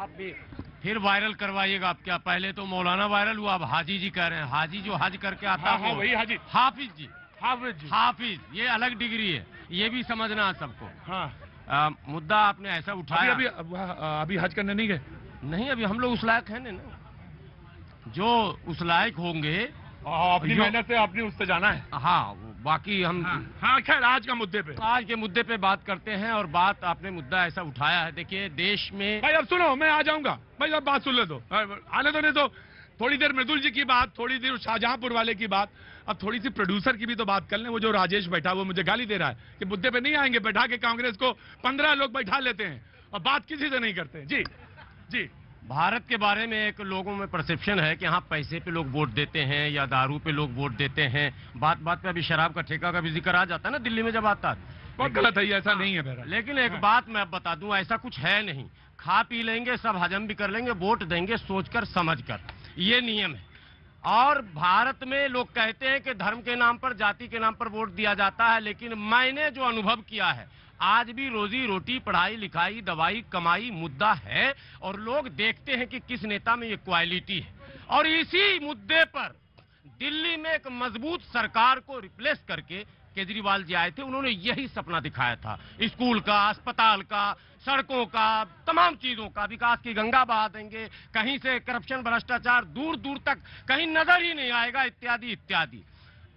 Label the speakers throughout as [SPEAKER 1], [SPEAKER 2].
[SPEAKER 1] आप भी फिर वायरल करवाइएगा। आप क्या पहले तो मौलाना वायरल हुआ, अब हाजी जी कह रहे हैं। हाजी जो हज करके आता है,
[SPEAKER 2] वही हाजी।
[SPEAKER 1] हाफिज जी,
[SPEAKER 2] हाफिज
[SPEAKER 1] ये अलग डिग्री है, ये भी समझना है सबको।
[SPEAKER 2] हाँ,
[SPEAKER 1] मुद्दा आपने ऐसा उठाया।
[SPEAKER 2] अभी हज करने नहीं गए?
[SPEAKER 1] नहीं, अभी हम लोग उस लायक है ना, जो उस लायक होंगे
[SPEAKER 2] अपनी मेहनत से आपने उससे जाना है।
[SPEAKER 1] हाँ, बाकी हम
[SPEAKER 2] खैर आज के मुद्दे पे
[SPEAKER 1] बात करते हैं। और बात आपने मुद्दा ऐसा उठाया है, देखिए देश में।
[SPEAKER 2] भाई अब सुनो, मैं आ जाऊंगा भाई, अब बात सुन ले दो, आने दो, नहीं तो थोड़ी देर मृदुल जी की बात, थोड़ी देर शाहजहांपुर वाले की बात, अब थोड़ी सी प्रोड्यूसर की भी तो बात कर लें। वो जो राजेश बैठा, वो मुझे गाली दे रहा है कि मुद्दे पे नहीं आएंगे, बैठा के कांग्रेस को 15 लोग बैठा लेते हैं और बात किसी से नहीं करते। जी जी,
[SPEAKER 1] भारत के बारे में एक लोगों में परसेप्शन है कि यहाँ पैसे पे लोग वोट देते हैं या दारू पे लोग वोट देते हैं। बात बात पे अभी शराब का ठेका का भी जिक्र आ जाता है ना दिल्ली में जब आता है।
[SPEAKER 2] बहुत गलत है, ऐसा नहीं है मेरा।
[SPEAKER 1] लेकिन एक बात मैं बता दूं, ऐसा कुछ है नहीं। खा पी लेंगे, सब हजम भी कर लेंगे, वोट देंगे सोचकर समझकर, ये नियम है। और भारत में लोग कहते हैं कि धर्म के नाम पर, जाति के नाम पर वोट दिया जाता है, लेकिन मैंने जो अनुभव किया है, आज भी रोजी रोटी, पढ़ाई लिखाई, दवाई, कमाई मुद्दा है और लोग देखते हैं कि किस नेता में ये क्वालिटी है। और इसी मुद्दे पर दिल्ली में एक मजबूत सरकार को रिप्लेस करके केजरीवाल जी आए थे। उन्होंने यही सपना दिखाया था, स्कूल का, अस्पताल का, सड़कों का, तमाम चीजों का विकास की गंगा बहा देंगे, कहीं से करप्शन, भ्रष्टाचार दूर दूर तक कहीं नजर ही नहीं आएगा, इत्यादि इत्यादि।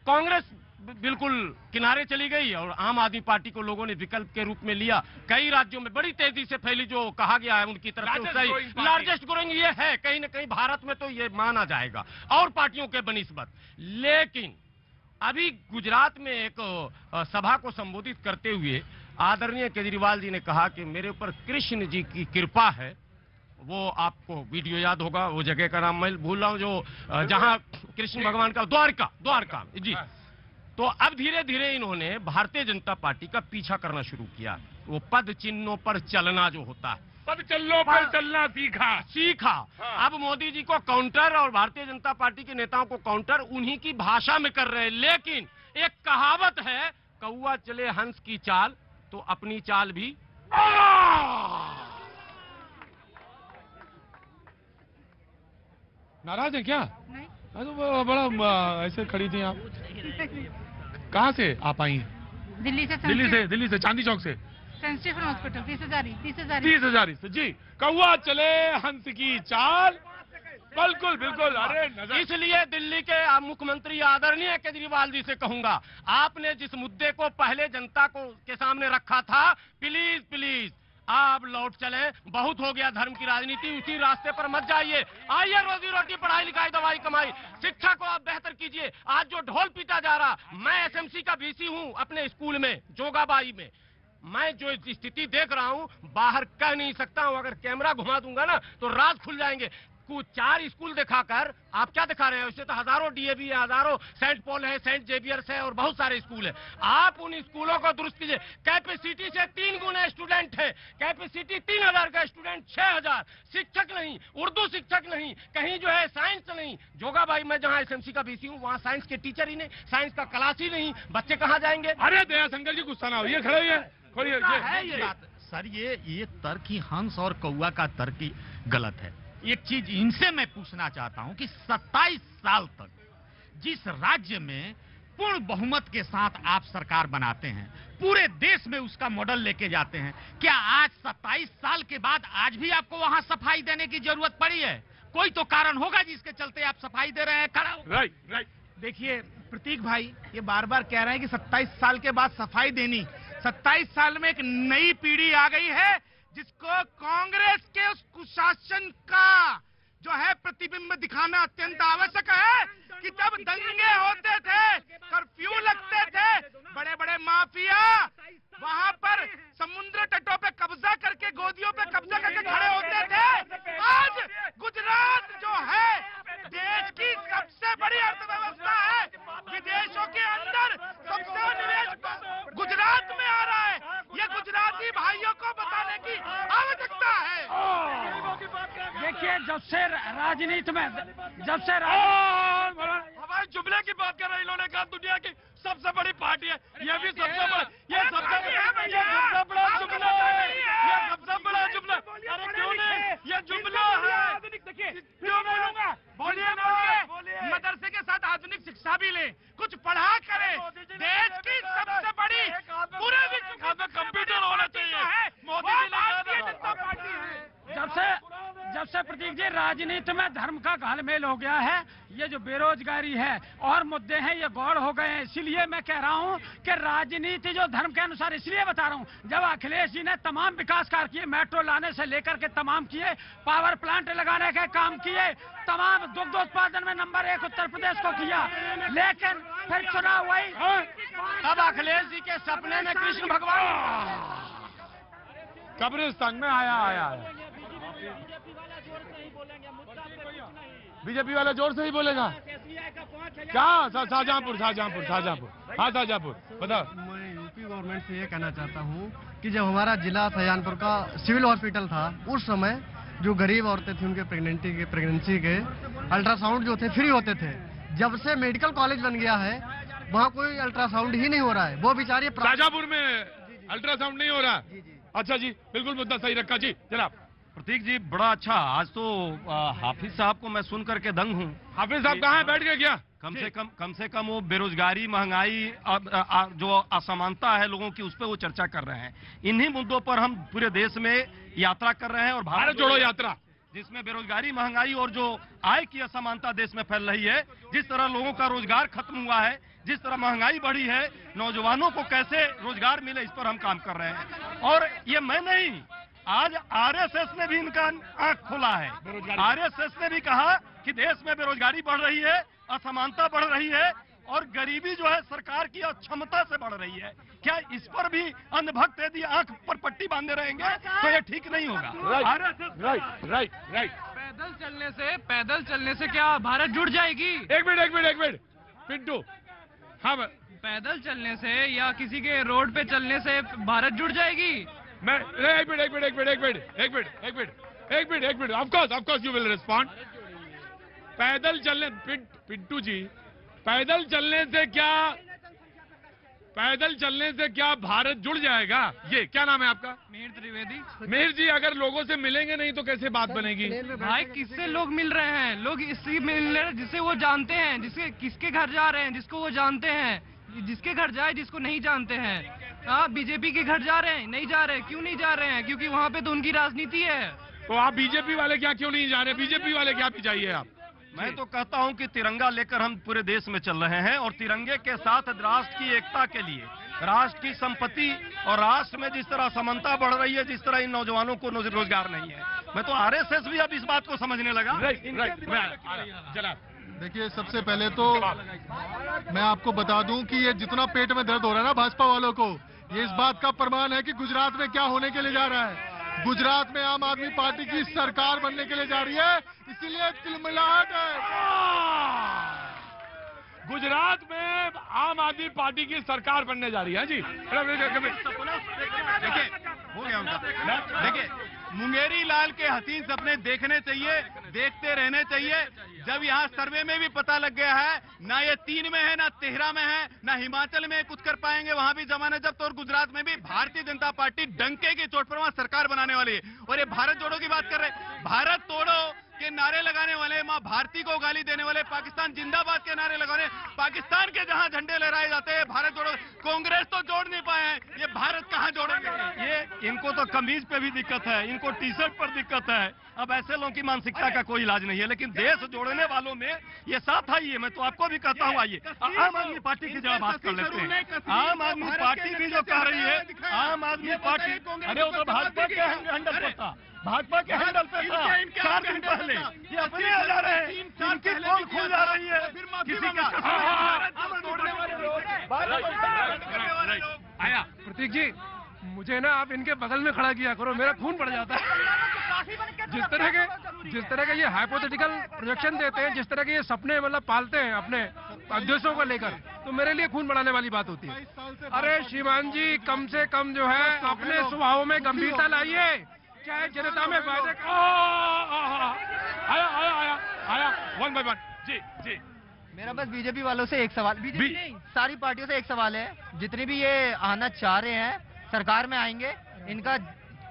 [SPEAKER 1] कांग्रेस बिल्कुल किनारे चली गई और आम आदमी पार्टी को लोगों ने विकल्प के रूप में लिया। कई राज्यों में बड़ी तेजी से फैली, जो कहा गया है उनकी तरफ से लार्जेस्ट ग्रोइंग ये है, कहीं ना कहीं भारत में तो ये माना जाएगा और पार्टियों के बनिस्बत। लेकिन अभी गुजरात में एक सभा को संबोधित करते हुए आदरणीय केजरीवाल जी ने कहा कि मेरे ऊपर कृष्ण जी की कृपा है। वो आपको वीडियो याद होगा, वो जगह का नाम मैं भूल रहा हूं, जो जहां कृष्ण भगवान का, द्वारका जी। तो अब धीरे धीरे इन्होंने भारतीय जनता पार्टी का पीछा करना शुरू किया। वो पद चिन्हों पर चलना जो होता है,
[SPEAKER 2] पद चिन्हों पर चलना सीखा।
[SPEAKER 1] अब मोदी जी को काउंटर और भारतीय जनता पार्टी के नेताओं को काउंटर उन्हीं की भाषा में कर रहे हैं। लेकिन एक कहावत है, कौवा चले हंस की चाल तो अपनी चाल भी।
[SPEAKER 2] नाराज है क्या?
[SPEAKER 3] नहीं,
[SPEAKER 2] तो बड़ा ऐसे खड़ी थी आप। कहाँ से आप आई हैं? दिल्ली से चांदी चौक से।
[SPEAKER 3] स्टीफन हॉस्पिटल
[SPEAKER 2] 30,000 से। जी, कौवा चले हंस की चाल, बिल्कुल बिल्कुल। अरे
[SPEAKER 1] इसलिए दिल्ली के मुख्यमंत्री आदरणीय केजरीवाल जी से कहूंगा, आपने जिस मुद्दे को पहले जनता को के सामने रखा था, प्लीज प्लीज आप लौट चले। बहुत हो गया धर्म की राजनीति, उसी रास्ते पर मत जाइए। आइए, रोजी रोटी, पढ़ाई लिखाई, दवाई कमाई, शिक्षा को आप बेहतर कीजिए। आज जो ढोल पीटा जा रहा, मैं एसएमसी का वीसी हूं अपने स्कूल में जोगाबाई में, मैं जो स्थिति देख रहा हूं बाहर कह नहीं सकता हूं। अगर कैमरा घुमा दूंगा ना तो राज खुल जाएंगे। कुछ 4 स्कूल दिखाकर आप क्या दिखा रहे हैं? उससे तो हजारों डीएवी है, हजारों सेंट पॉल है, सेंट जेवियर्स है और बहुत सारे स्कूल है। आप उन स्कूलों को दुरुस्त कीजिए। कैपेसिटी से 3 गुना स्टूडेंट है, कैपेसिटी 3000 का स्टूडेंट 6000। शिक्षक नहीं, उर्दू शिक्षक नहीं, कहीं जो है साइंस नहीं। जोगाबाई में जहां एसएमसी का बीसी हूं, वहां साइंस के टीचर ही नहीं, साइंस का क्लास ही नहीं, बच्चे कहां जाएंगे?
[SPEAKER 2] अरे दया शंकर जी, गुस्सा ना हो, ये खड़े
[SPEAKER 4] है ये बात। सर ये तर्क ही हंस और कौआ का तर्क ही गलत है। एक चीज इनसे मैं पूछना चाहता हूं कि 27 साल तक जिस राज्य में पूर्ण बहुमत के साथ आप सरकार बनाते हैं, पूरे देश में उसका मॉडल लेके जाते हैं, क्या आज 27 साल के बाद आज भी आपको वहां सफाई देने की जरूरत पड़ी है? कोई तो कारण होगा जिसके चलते आप सफाई दे रहे हैं।
[SPEAKER 2] राइट।
[SPEAKER 5] देखिए प्रतीक भाई, ये बार बार कह रहे हैं कि 27 साल के बाद सफाई देनी। 27 साल में एक नई पीढ़ी आ गई है जिसको कांग्रेस के उस कुशासन का जो है प्रतिबिंब दिखाना अत्यंत आवश्यक है कि जब दंगे होते थे, कर्फ्यू लगते थे, बड़े बड़े माफिया वहां पर समुद्र तटों पे कब्जा करके, गोदियों पे कब्जा करके खड़े होते थे। आज गुजरात जो है देश की सबसे बड़ी अर्थव्यवस्था है, विदेशों के अंदर सबसे निवेश गुजरात में आ रहा है। ये गुजराती भाइयों को बताने की आवश्यकता है।
[SPEAKER 6] देखिए, जब से राजनीति में
[SPEAKER 2] हमारे जुमले की बात कर रहे हैं, इन्होंने कहा दुनिया की सबसे बड़ी पार्टी है, ये भी सबसे बड़ा, ये सबसे बड़ा जुमला है, ये सबसे
[SPEAKER 1] सब बड़ा जुमला। अरे क्यों नहीं, ये जुमला है।
[SPEAKER 5] देखिए क्यों बोलूंगा, बोलिए मदरसे के साथ आधुनिक शिक्षा भी ले, कुछ पढ़ा करे। देश की सबसे बड़ी पूरे विश्व में कंप्यूटर होना चाहिए। मोदी जी भारतीय जनता पार्टी है।
[SPEAKER 6] जब से प्रतीक जी राजनीति में धर्म का घालमेल हो गया है, ये जो बेरोजगारी है और मुद्दे हैं ये गौड़ हो गए हैं। इसलिए मैं कह रहा हूँ कि राजनीति जो धर्म के अनुसार, इसलिए बता रहा हूँ, जब अखिलेश जी ने तमाम विकास कार्य किए, मेट्रो लाने से लेकर के तमाम किए, पावर प्लांट लगाने के काम किए, तमाम दुग्ध उत्पादन में नंबर 1 उत्तर प्रदेश को किया, लेकिन फिर चुनाव वही।
[SPEAKER 1] अब अखिलेश जी के सपने में कृष्ण भगवान
[SPEAKER 2] कब्रिस्तान में आया। बीजेपी वाला जोर से ही बोलेगा क्या? शाहजहांपुर। हाँ शाहजहांपुर बताओ।
[SPEAKER 3] मैं यूपी गवर्नमेंट से ये कहना चाहता हूँ कि जब हमारा जिला शाहजहांपुर का सिविल हॉस्पिटल था, उस समय जो गरीब औरतें थी उनके प्रेगनेंसी के अल्ट्रासाउंड जो थे फ्री होते थे। जब से मेडिकल कॉलेज बन गया है वहाँ कोई अल्ट्रासाउंड ही नहीं हो रहा है। वो बेचारे
[SPEAKER 2] शाहजहांपुर में अल्ट्रासाउंड नहीं हो रहा। अच्छा जी, बिल्कुल मुद्दा सही रखा जी जनाब।
[SPEAKER 1] प्रतीक जी बड़ा अच्छा। आज तो हाफिज साहब को मैं सुन करके दंग हूँ।
[SPEAKER 2] हाफिज साहब कहाँ है, बैठ गए क्या?
[SPEAKER 1] कम से कम वो बेरोजगारी, महंगाई, जो असमानता है लोगों की, उस पर वो चर्चा कर रहे हैं। इन्हीं मुद्दों पर हम पूरे देश में यात्रा कर रहे हैं और
[SPEAKER 2] भारत जोड़ो यात्रा,
[SPEAKER 1] जिसमें बेरोजगारी, महंगाई और जो आय की असमानता देश में फैल रही है, जिस तरह लोगों का रोजगार खत्म हुआ है, जिस तरह महंगाई बढ़ी है, नौजवानों को कैसे रोजगार मिले, इस पर हम काम कर रहे हैं। और ये मैं नहीं, आज आरएसएस ने भी इनका आंख खोला है। आरएसएस ने भी कहा कि देश में बेरोजगारी बढ़ रही है, असमानता बढ़ रही है और गरीबी जो है सरकार की अक्षमता से बढ़ रही है। क्या इस पर भी अंधभक्त यदि आंख पर पट्टी बांधे रहेंगे तो ये ठीक नहीं होगा।
[SPEAKER 2] राइट।
[SPEAKER 7] पैदल चलने से क्या भारत जुड़ जाएगी?
[SPEAKER 2] एक मिनट पिंटू। हाँ,
[SPEAKER 7] पैदल चलने से या किसी के रोड पे चलने से भारत जुड़ जाएगी?
[SPEAKER 2] मैं एक minute of course you will respond. पैदल चलने, पिंटू जी, पैदल चलने से क्या भारत जुड़ जाएगा? ये क्या नाम है आपका?
[SPEAKER 7] मिहिर त्रिवेदी।
[SPEAKER 2] मिहिर जी, अगर लोगों से मिलेंगे नहीं तो कैसे बात बनेगी?
[SPEAKER 7] भाई किससे लोग मिल रहे हैं? लोग इससे मिल रहे हैं जिसे वो जानते हैं, किसके घर जा रहे हैं जिसको वो जानते हैं, जिसके घर जाए जिसको नहीं जानते हैं। हाँ, बीजेपी के घर जा रहे हैं? नहीं जा रहे। क्यों नहीं जा रहे हैं? क्योंकि वहाँ पे तो उनकी राजनीति है।
[SPEAKER 2] तो आप बीजेपी वाले क्या क्यों नहीं जा रहे? बीजेपी वाले क्या भी चाहिए आप?
[SPEAKER 1] मैं तो कहता हूं कि तिरंगा लेकर हम पूरे देश में चल रहे हैं और तिरंगे के साथ राष्ट्र की एकता के लिए, राष्ट्र की संपत्ति और राष्ट्र में जिस तरह असमानता बढ़ रही है, जिस तरह इन नौजवानों को रोजगार नहीं है, मैं तो आरएसएस भी अब इस बात को समझने लगा।
[SPEAKER 8] देखिए, सबसे पहले तो मैं आपको बता दूं कि ये जितना पेट में दर्द हो रहा है ना भाजपा वालों को, ये इस बात का प्रमाण है कि गुजरात में क्या होने के लिए जा रहा है। गुजरात में आम आदमी पार्टी की सरकार बनने के लिए जा रही है, इसीलिए तिलमिलाहट है।
[SPEAKER 2] गुजरात में आम आदमी पार्टी की सरकार बनने जा रही है जी।
[SPEAKER 4] देखिए, हो गया उनका। देखिए, मुंगेरी लाल के हसीन सपने देखने चाहिए, देखते रहने चाहिए। जब यहाँ सर्वे में भी पता लग गया है, ना ये 3 में है, ना 13 में है, ना हिमाचल में कुछ कर पाएंगे, वहां भी जमाने जब्त। और गुजरात में भी भारतीय जनता पार्टी डंके की चोट पर वहां सरकार बनाने वाली है। और ये भारत जोड़ो की बात कर रहे हैं, भारत तोड़ो के नारे लगाने वाले, मां भारती को गाली देने वाले, पाकिस्तान जिंदाबाद के नारे लगाने, पाकिस्तान के जहां झंडे लहराए जाते हैं भारत जोड़ो, कांग्रेस तो जोड़ नहीं पाए हैं, ये भारत कहां जोड़ेंगे?
[SPEAKER 1] ये इनको तो कमीज पे भी दिक्कत है, इनको टी शर्ट पर दिक्कत है। अब ऐसे लोगों की मानसिकता का कोई इलाज नहीं है, लेकिन देश जोड़ने वालों में ये साथ आइए। मैं तो आपको भी कहता हूँ, आइए आम आदमी पार्टी की जब बात कर लेते हैं। आम आदमी पार्टी भी जो कह रही है, आम आदमी पार्टी, अरे वो तो भाजपा के हैंडल पर था, भाजपा के हैंडल पे था 4 दिन पहले। ये अपने आ जा रहे हैं, इनकी पोल खुल जा रही है किसी का।
[SPEAKER 2] आया प्रतीक जी, मुझे ना आप इनके बगल में खड़ा किया करो, मेरा खून बढ़ जाता है। जिस तरह के ये हाइपोथेटिकल प्रोजेक्शन देते हैं, जिस तरह के ये सपने मतलब पालते हैं अपने उद्देश्यों को लेकर, तो मेरे लिए खून बढ़ाने वाली बात होती है। अरे श्रीमान जी, कम से कम जो है अपने स्वभाव में गंभीरता लाइए, चाहे जनता में वादे। आया 1 by 1 जी।
[SPEAKER 9] मेरा बस बीजेपी वालों से एक सवाल, बीजेपी नहीं सारी पार्टियों से एक सवाल है, जितने भी ये आना चाह रहे हैं सरकार में आएंगे, इनका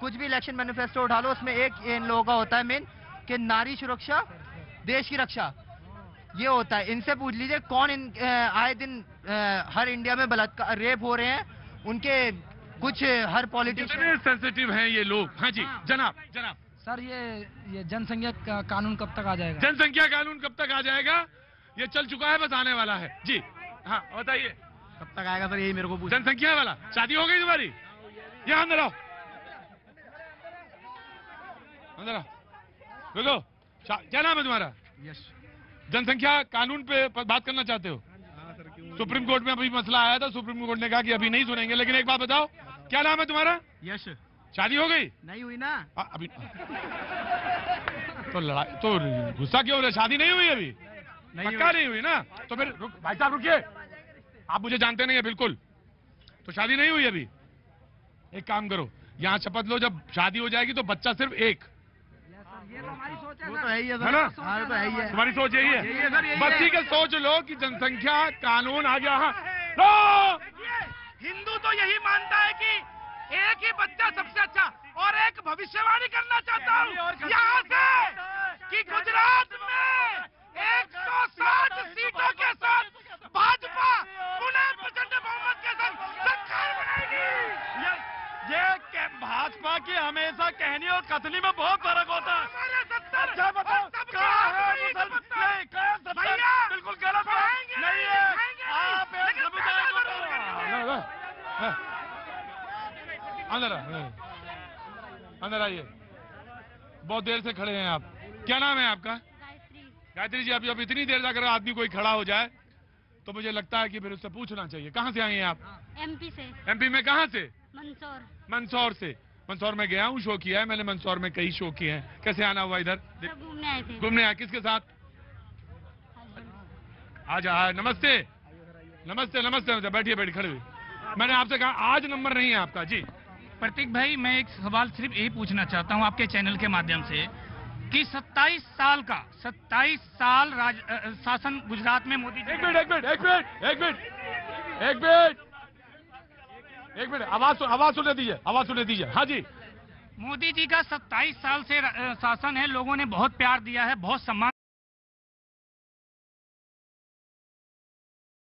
[SPEAKER 9] कुछ भी इलेक्शन मैनिफेस्टो उठा लो, उसमें एक इन लोगों का होता है मेन कि नारी सुरक्षा देश की रक्षा, ये होता है। इनसे पूछ लीजिए कौन आए दिन हर इंडिया में बलात्कार रेप हो रहे हैं, उनके कुछ हर पॉलिटिशियन
[SPEAKER 2] सेंसिटिव हैं ये लोग। हाँ जी जनाब जनाब।
[SPEAKER 6] सर ये जनसंख्या कानून कब तक आ जाएगा?
[SPEAKER 2] जनसंख्या कानून कब तक आ जाएगा? ये चल चुका है, बस आने वाला है। जी हाँ बताइए
[SPEAKER 5] कब तक आएगा सर, यही मेरे को पूछना।
[SPEAKER 2] जनसंख्या वाला। शादी हो गई तुम्हारी? यहाँ अंदर आओ, अंदर आओ। रुको, क्या नाम है तुम्हारा?
[SPEAKER 5] यश।
[SPEAKER 2] जनसंख्या कानून पे बात करना चाहते हो? सुप्रीम कोर्ट में अभी मसला आया था, सुप्रीम कोर्ट ने कहा कि अभी नहीं सुनेंगे, लेकिन एक बात बताओ, क्या नाम है तुम्हारा?
[SPEAKER 5] यश।
[SPEAKER 2] शादी हो गई?
[SPEAKER 5] नहीं हुई ना
[SPEAKER 2] अभी तो लड़ाई तो गुस्सा क्यों हो रहा है? शादी नहीं हुई अभी? पक्का नहीं हुई ना? तो फिर भाई साहब रुकिए, आप मुझे जानते नहीं है बिल्कुल, तो शादी नहीं हुई अभी। एक काम करो, यहाँ शपथ लो, जब शादी हो जाएगी तो बच्चा सिर्फ एक।
[SPEAKER 5] वो तो है ही है
[SPEAKER 2] है ना?
[SPEAKER 5] सर। हाँ तो है ही है।
[SPEAKER 2] तुम्हारी सोच यही
[SPEAKER 5] यही है सर,
[SPEAKER 2] है?
[SPEAKER 5] यही
[SPEAKER 2] बस
[SPEAKER 5] है।
[SPEAKER 2] ठीक है, सोच लो कि जनसंख्या कानून आ गया। हाँ
[SPEAKER 5] हिंदू तो यही मानता है कि एक ही बच्चा सबसे अच्छा, और एक भविष्यवाणी करना चाहता हूँ यहाँ से कि गुजरात में 160 सीटों के साथ भाजपा पुनः प्रचंड बहुमत के साथ सरकार बनाएगी।
[SPEAKER 1] ये भाजपा की हमेशा कहनी और कथनी में बहुत फर्क होता है। अच्छा बताओ कहाँ है
[SPEAKER 5] भैया
[SPEAKER 1] बिल्कुल गलत बात नहीं है। आप एक समुदाय को
[SPEAKER 2] अंदर आइए, बहुत देर से खड़े हैं आप। क्या नाम है आपका? गायत्री जी। अभी इतनी देर तक अगर आदमी कोई खड़ा हो जाए तो मुझे लगता है कि फिर उससे पूछना चाहिए। कहाँ से आई हैं आप?
[SPEAKER 10] एमपी से।
[SPEAKER 2] एमपी में कहाँ से?
[SPEAKER 10] मंदसौर।
[SPEAKER 2] मंदसौर से। मंदसौर में गया हूँ, शो किया है मैंने, मंदसौर में कई शो किए हैं। कैसे आना हुआ इधर?
[SPEAKER 10] घूमने आए थे।
[SPEAKER 2] घूमने आए, किसके साथ? आज नमस्ते नमस्ते नमस्ते, बैठिए बैठिए, खड़े हुए। मैंने आपसे कहा आज नंबर नहीं है आपका। जी
[SPEAKER 4] प्रतीक भाई, मैं एक सवाल सिर्फ यही पूछना चाहता हूं आपके चैनल के माध्यम से कि 27 साल शासन गुजरात में मोदी जी।
[SPEAKER 2] एक मिनट, आवाज सुनने दीजिए। हाँ जी।
[SPEAKER 4] मोदी जी का 27 साल से शासन है, लोगों ने बहुत प्यार दिया है, बहुत सम्मान